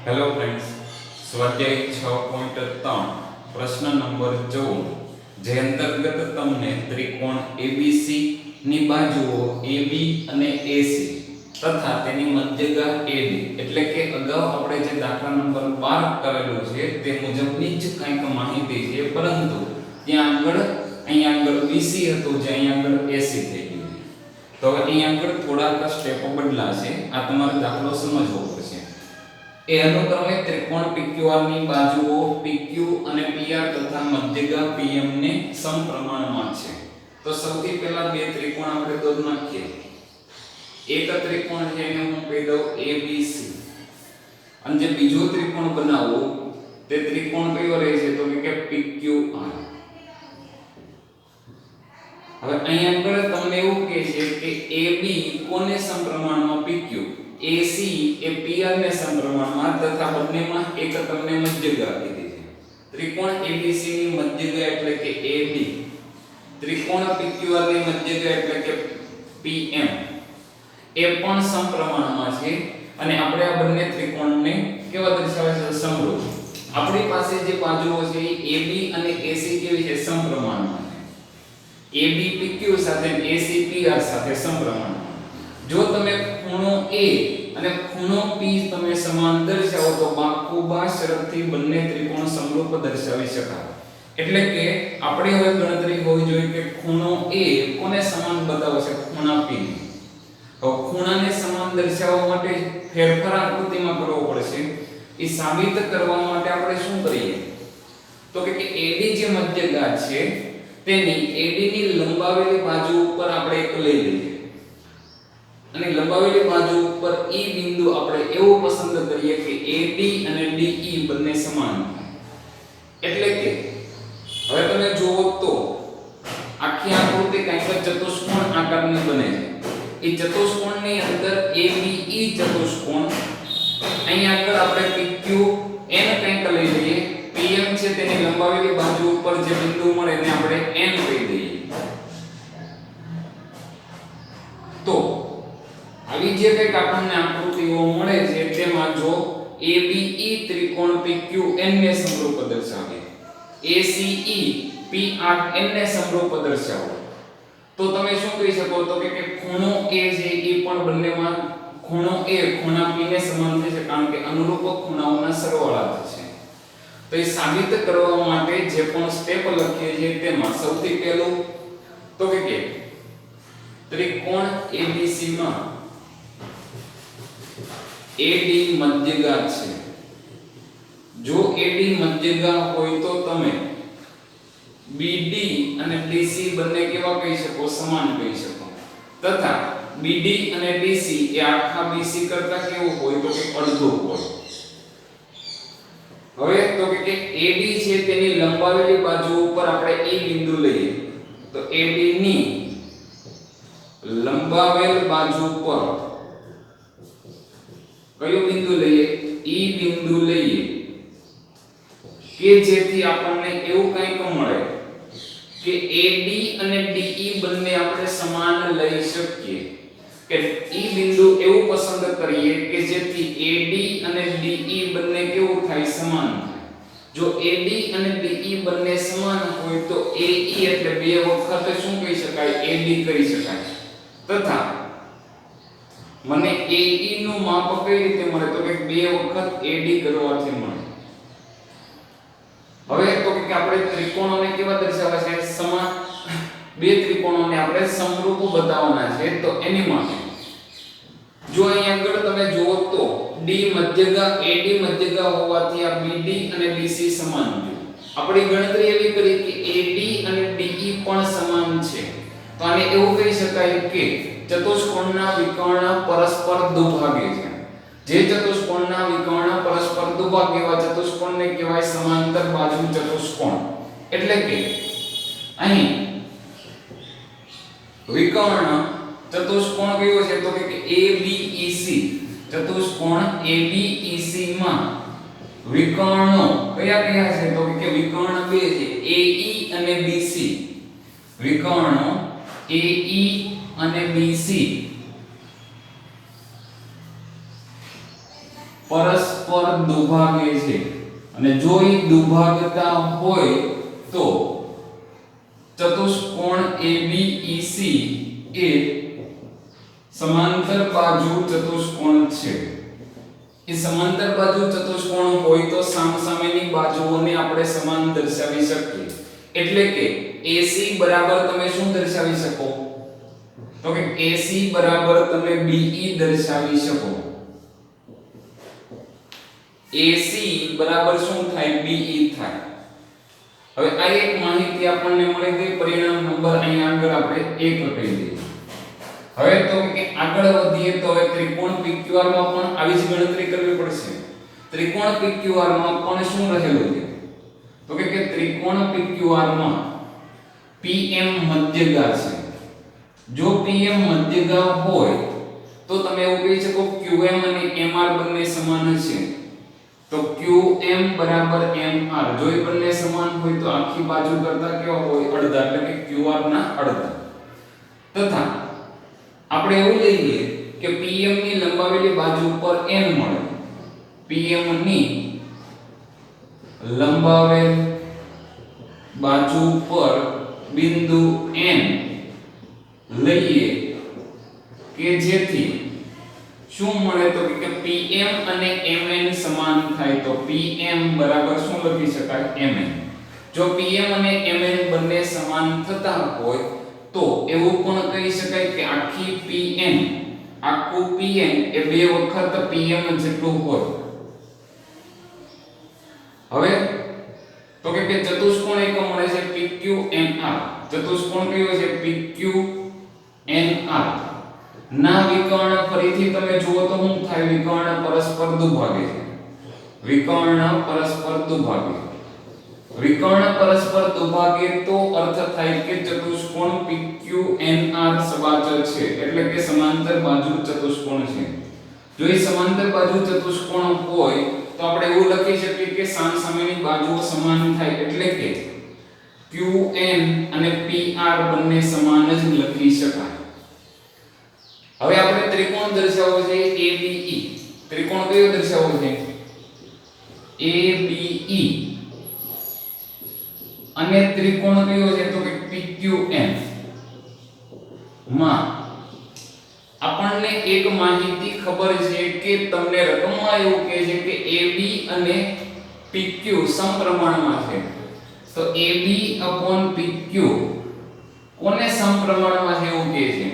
Hello friends, સ્વાધ્યાય 6.3 પ્રશ્ન number 14 જે અંતર્ગત તમને ત્રિકોણ ABC ની બાજુઓ AB અને AC તથા તેની મધ્યગા AD એટલે કે અગાઉ આપણે જે દાખલા નંબર 12 કરેલો છે તે મુજબની જ કંઈક માહિતી છે, પરંતુ અહીંયા આગળ BC હતું જે અહીંયા આગળ AC થઈ ગયું છે. તો હવે અહીંયા આગળ થોડાક સ્ટેપો બદલાશે. આ તમારે દાખલો સમજવો પડશે. એ અનુક્રમે ત્રિકોણ PQR ની બાજુઓ PQ અને PR તથા મધ્યગા PM ને સમપ્રમાણમાં છે. તો સૌથી પહેલા બે ત્રિકોણ આપણે દોરી નાખીએ. એક ત્રિકોણ છે એને હું કહી દઉં ABC, અને જે બીજો ત્રિકોણ બનાવો તે ત્રિકોણ કયો રહે છે તો કે PQR. હવે અહીંયા આગળ તમને એવું કહે છે કે AB કોને સમપ્રમાણમાં PQ, AC એ PR ને સમપ્રમાણમાં તથા બંનેમાં એક તમને મધ્યગા આપી છે. ત્રિકોણ ABC ની મધ્યગા એટલે કે AB, ત્રિકોણ PQR ની મધ્યગા એટલે કે PM એ પણ સમપ્રમાણમાં છે. અને આપણે આ બંને ત્રિકોણને કેવા દર્શાવે છે? સમરૂપ. આપણી પાસે જે બાજુઓ છે એ AB અને AC કેવી છે? સમપ્રમાણમાં. AB PQ સાથે AC PR સાથે સમપ્રમાણમાં. જો તમે ખૂણો A અને ખૂણો P તમે સમાન દર્શાવો તો બાકુબા શરતથી બંને ત્રિકોણ સમરૂપ દર્શાવી શકાય. એટલે કે આપણે હવે ગણતરી હોવી જોઈએ કે ખૂણો A કોને સમાન બતાવે છે? ખૂણા P. હવે ખૂણાને સમાન દર્શાવવા માટે ફેરફાર આકૃતિમાં કરવો પડશે. એ સાબિત કરવા માટે આપણે શું કરીએ તો કે AD જે મધ્યગા છે તેની AD ની લંબાવેલી બાજુ ઉપર આપણે એક લઈ લઈએ અને લંબાવેલી બાજુ ઉપર E બિંદુ આપણે એવું પસંદ કરીએ કે AD અને DE બંને સમાન થાય. એટલે કે હવે તમે જુઓ તો આખી આકૃતિ કંઈક ચતુષ્કોણ આકારની બને છે. એ ચતુષ્કોણની અંદર ABE ચતુષ્કોણ, અહીંયા આગળ આપણે PQ n કંઈક લઈ લઈએ. PM છે તેની લંબાવેલી બાજુ ઉપર જે બિંદુ મળે એને આપણે n કહી દઈએ. તો આવી જે કંઈક આપણને આકૃતિઓ મળે છે તેમાં જો ABE ત્રિકોણ PQN ને સમરૂપ દર્શાવે, ACE PR ને સમરૂપ દર્શાવો, તો તમે શું કહી શકો તો કે ખૂણો A છે એ પણ બંનેમાં ખૂણો A ખૂણા P ને સમાન થશે, કારણ કે અનુરૂપ ખૂણાઓના સરવાળા થશે. તો એ સાબિત કરવા માટે જે પણ સ્ટેપ લખીએ છીએ તેમાં સૌથી પહેલું તો કે ત્રિકોણ ABC માં AD મધ્યગા છે. જો AD મધ્યગા હોય તો તમે BD અને DC બંને કેવા કહી શકો? સમાન કહી શકો. તથા BD અને DC એ આખા BC કરતા કેવું હોય તો કે અડધું હોય. હવે તો કે AD છે તેની લંબાવેલી બાજુ ઉપર આપણે E બિંદુ લઈએ તો AD ની લંબાવેલ બાજુ પર કયો બિંદુ લઈએ? E બિંદુ લઈએ કે જેથી આપણને એવું કંઈક મળે કે AD અને DE બંને આપણે સમાન લઈ શકીએ. કે E બિંદુ એવું પસંદ કરીએ કે જેથી AD અને DE બંને કેવું થાય? સમાન થાય. જો AD અને DE બંને સમાન હોય તો AE એટલે બે વખત શું કહી શકાય? AD કરી શકાય. તથા મને AE નું માપ કઈ રીતે મળે તો કે બે વખત AD કરવાથી મળે. હવે તો કે આપણે ત્રિકોણોને કેવા દર્શાવે છે? સમાન. બે ત્રિકોણોને આપણે સમરૂપ બતાવવાના છે. તો એની માટે જો અહીં આગળ તમે જુઓ તો D મધ્યગા AD મધ્યગા હોવાથી આ BD અને BC સમાન છે. આપણી ગણતરી એવી કરી કે AD અને DE પણ સમાન છે. તો આને એવું કહી શકાય કે ચતુષ્કોણના વિકર્ણ પરસ્પર દુભાગે છે. જે ચતુષ્કોણના વિકર્ણ પરસ્પર દુભાગે એવા ચતુષ્કોણને કહેવાય સમાંતર બાજુ ચતુષ્કોણ. એટલે કે અહીં વિકર્ણ ચતુષ્કોણ કયો છે તો કે ABEC. ચતુષ્કોણ ABEC માં વિકર્ણો કયા કયા છે તો કે વિકર્ણ બે છે, AE અને BC. વિકર્ણો AE અને BC પરસ્પર દુભાગે છે અને જો એ દુભાગતા હોય તો ચતુષ્કોણ ABEC એ સમાંતર બાજુ ચતુષ્કોણ છે। એ સમાંતર બાજુ ચતુષ્કોણ હોય તો સામસામેની બાજુઓને આપણે સમાન દર્શાવી શકીએ। એટલે કે AC બરાબર તમે શું દર્શાવી શકો તો કે AC બરાબર તમે BE દર્શાવી શકો। AC બરાબર શું થાય BE થાય। હવે આ એક માહિતી આપણને મળી ગઈ। પરિણામ નંબર અહીં આગળ આપણે 1 લખી દઈએ। હવે તો કે આગળ વધીએ તો હવે ત્રિકોણ PQR માં પણ આવી જ ગણતરી કરવી પડશે। ત્રિકોણ PQR માં પણ શું રહેલું છે તો કે ત્રિકોણ PQR માં PM મધ્યગા છે। જો PM મધ્યગા હોય તો તમે એવું કહી શકો QM અને MR બંને સમાન છે। તો QM બરાબર MR જો એ બંને સમાન હોય તો આખી બાજુ કરતા કેવા હોય અડધા એટલે કે QR ના અડધા। તથા આપણે એવું લઈએ કે PM ની લંબાવેલી બાજુ પર n મળે। PM ની લંબાવેલ બાજુ પર બિંદુ n લઈએ કે જેથી શું મળે તો કે PM અને MN સમાન થાય। તો PM બરાબર શું લખી શકાય MN। જો PM અને MN બંને સમાન થતા હોય તો એવું પણ કહી શકાય કે આખું PM એ બે વખત PM જેટલું હોય। હવે તો કે ચતુષ્કોણ એક મળે છે PQNR। ચતુષ્કોણ કયો છે PQNR ના વિકર્ણ ફરીથી તમે જુઓ તો શું થાય વિકર્ણ પરસ્પર દુભાગે છે। વિકર્ણ પરસ્પર દુભાગે તો અર્થ થાય કે ચતુષ્કોણ PQNR સબાચર છે એટલે કે સમાંતર બાજુ ચતુષ્કોણ છે। જો એ સમાંતર બાજુ ચતુષ્કોણ હોય તો આપણે એવું લખી શકીએ કે સામસામેની બાજુઓ સમાન થાય એટલે કે QN અને PR બંને સમાન જ લખી શકાય। હવે આપણે ત્રિકોણ દર્શાવવો છે ABE। ત્રિકોણ કયો દર્શાવવો છે ABE અને ત્રિકોણ કયો છે તો કે PQN માં આપણને એક માહિતી ખબર છે કે તમને રકમમાં એવું કહે છે કે AB અને PQ સમપ્રમાણમાં છે। તો AB/PQ કોને સમપ્રમાણમાં છે એવું કહે છે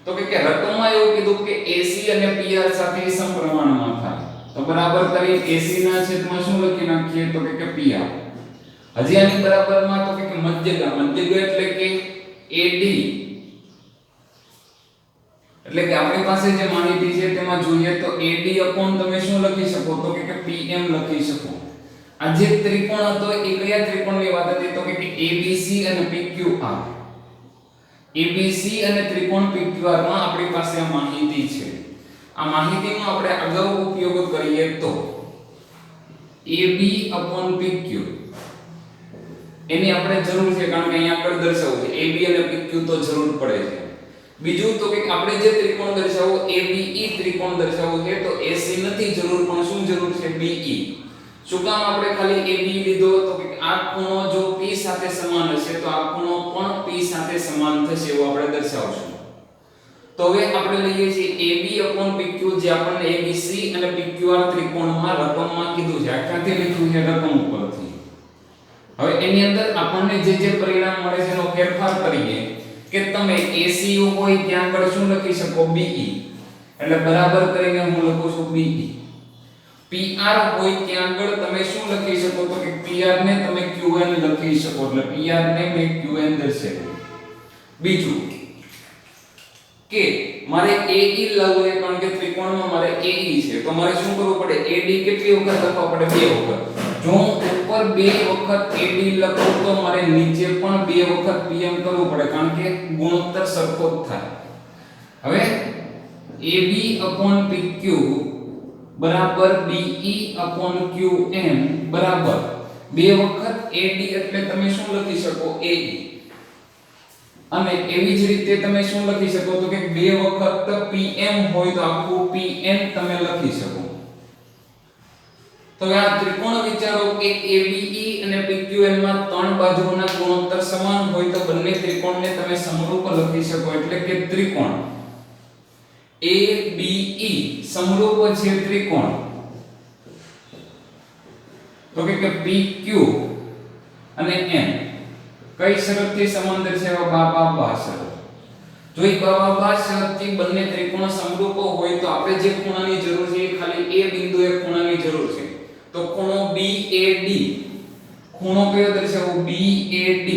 તો કે રકમમાં એવું કીધું કે AC અને PR સાથે સમપ્રમાણમાં થાય। તો બરાબર કરી AC ના છેદમાં શું લખી નાખીએ તો કે PR। હજી આની બરાબરમાં તો કે મધ્યગા એટલે કે AD એટલે કે આપણી પાસે જે માહિતી છે તેમાં જોઈએ તો AD/ તમે શું લખી શકો તો કે PM લખી શકો। આ જે ત્રિકોણ હતો એ કયા ત્રિકોણની વાત હતી તો કે ABC અને PQR। ABC અને ત્રિકોણ PQR માં આપણી પાસે આ માહિતી છે। આ માહિતીનો આપણે અગાઉ ઉપયોગ કરીએ તો AB/PQ એની આપણે જરૂર છે કારણ કે અહીંયા આગળ દર્શાવવું છે AB અને PQ તો જરૂર પડે છે। બીજું તો કે આપણે જે ત્રિકોણ દર્શાવવો ABE ત્રિકોણ દર્શાવવો છે તો AC નથી જરૂર પણ શું જરૂર છે BE। શું કામ આપણે ખાલી AB લીધો તો કે આ ખૂણો જો P સાથે સમાન હશે તો આ ખૂણો પણ P સાથે સમાન થશે એવું આપણે દર્શાવશું। તો હવે આપણે લઈએ છીએ AB/PQ જે આપણને ABC અને PQR ત્રિકોણમાં રકમમાં કીધું છે। આ ક્યાંથી લખ્યું છે રકમ ઉપરથી। હવે એની અંદર આપણને જે પરિણામ મળે છે એનો ફેરફાર કરીએ કે તમે AC હોય ત્યાં આગળ શું લખી શકો BE એટલે બરાબર કરીને હું લખું છું BE। PR હોય ત્યાં આગળ તમે શું લખી શકો તો કે PR ને તમે QN લખી શકો એટલે PR ને મેં QN દર્શાવ્યું। બીજું કે મારે AE લાવવું છે કારણ કે ત્રિકોણમાં મારે AE છે તો મારે શું કરવું પડે AD કેટલી વખત લખવા પડે 2 વખત। જો હું ઉપર 2 વખત AD લખું તો મારે નીચે પણ 2 વખત PM કરવું પડે કારણ કે ગુણોત્તર સરખો જ થાય। હવે AB/PQ બરાબર BE/QN બરાબર 2 વખત AD એટલે તમે શું લખી શકો AE અને એવી જ રીતે તમે શું લખી શકો તો કે 2 વખત PM હોય તો આખું PN તમે લખી શકો। તો હવે આ ત્રિકોણ વિચારો કે ABE અને PQN માં ત્રણ બાજુઓના ગુણોત્તર સમાન હોય તો બંને ત્રિકોણને તમે સમરૂપ લખી શકો એટલે કે ત્રિકોણ ABE સમરૂપ છે ત્રિકોણ તો કે PQ અને N કઈ શરતથી સમાંતર છે બા શરત જો એ બા શરતથી બંને ત્રિકોણ સમરૂપ હોય તો આપણે જે ખૂણાની જરૂર છે એ ખાલી એ બિંદુએ ખૂણાની જરૂર છે તો ખૂણો BAD ખૂણો કયો દર્શાવો BAD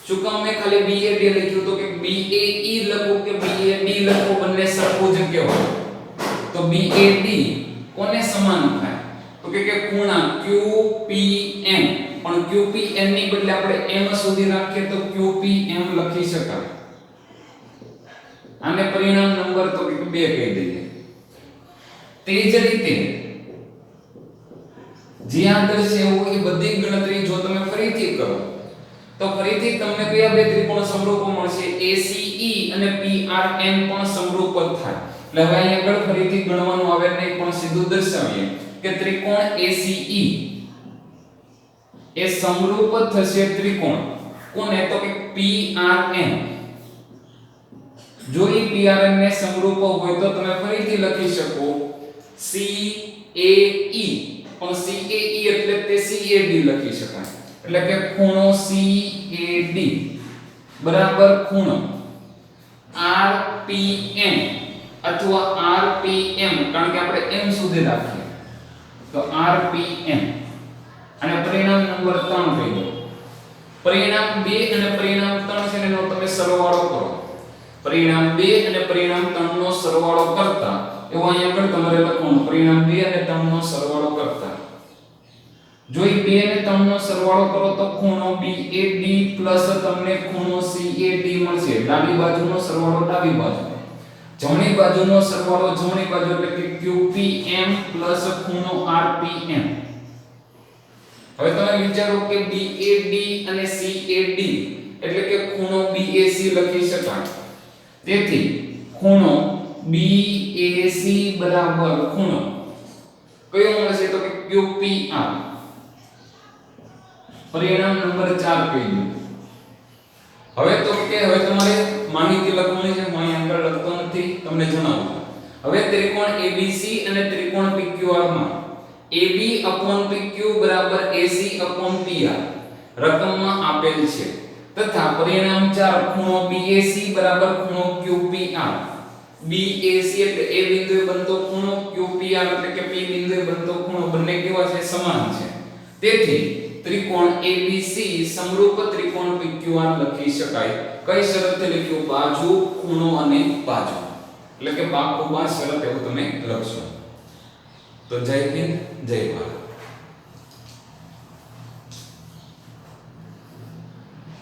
શું કામ મેં ખાલી BAD લખ્યું તો કે BAE લખો કે BAD લખો બંને સરખું જ કહેવાય તો BAD કોને સમાન થાય તો કે ખૂણા QPM પણ QPN ની બદલે આપણે M સુધી રાખીએ તો QPM લખી શકાય આને પરિણામ નંબર તો કે 2 કહી દઈએ તે જ રીતે જ્યાં દર્શાવ્યું એ બધી ગણતરી જો તમે ફરીથી કરો તો ફરીથી તમને કયા બે ત્રિકોણ સમરૂપ મળશે ACE અને PRN પણ સમરૂપ થાય એટલે હવે અહીં આગળ ફરીથી ગણવાનું આવે નહીં પણ સીધું દર્શાવીએ કે ત્રિકોણ ACE એ સમરૂપ થશે ત્રિકોણ કોને તો કે PRN જો એ PRN ને સમરૂપ હોય તો તમે ફરીથી લખી શકો CAE પણ CAE એટલે તે CAD લખી શકાય એટલે કે ખૂણો CAD બરાબર ખૂણો RPN અથવા RPM કારણ કે આપણે M સુધી રાખીએ તો RPM અને પરિણામ નંબર 3 કહી દો પરિણામ 2 અને પરિણામ 3 છે એનો તમે સરવાળો કરો પરિણામ 2 અને પરિણામ 3 નો સરવાળો કરતા એવું અહીં આગળ તમારે લખવાનું પરિણામ 2 અને 3 નો સરવાળો કરતા જો એ 2 અને 3 નો સરવાળો કરો તો ખૂણો BAD તમને ખૂણો CAD મળશે ડાબી બાજુનો સરવાળો ડાબી બાજુ જમણી બાજુનો સરવાળો જમણી બાજુ એટલે કે QPM ખૂણો RPM હવે તમે વિચારો કે BAD અને CAD એટલે કે ખૂણો BAC લખી શકાય તેથી ખૂણો BAC બરાબર ખૂણો કયો મળશે તો કે QPR પરિણામ નંબર 4 કહી દો હવે તો કે હવે તમારે માહિતી લખવાની છે હું અહીં આગળ લખતો નથી તમને જણાવું હવે ત્રિકોણ ABC અને ત્રિકોણ PQR માં AB/PQ બરાબર AC/PR રકમમાં આપેલ છે તથા પરિણામ 4 ખૂણો BAC બરાબર ખૂણો QPR BAC એટલે A બિંદુએ બનતો ખૂણો QPR એટલે કે P બિંદુએ બનતો ખૂણો બંને કેવા છે સમાન છે તેથી ત્રિકોણ ABC સમરૂપ ત્રિકોણ PQR લખી શકાય કઈ શરતે લખ્યું બાજુ ખૂણો અને બાજુ એટલે કે બાજુ શરત એવું તમે લખશો તો જય હિન્દ જય ભારત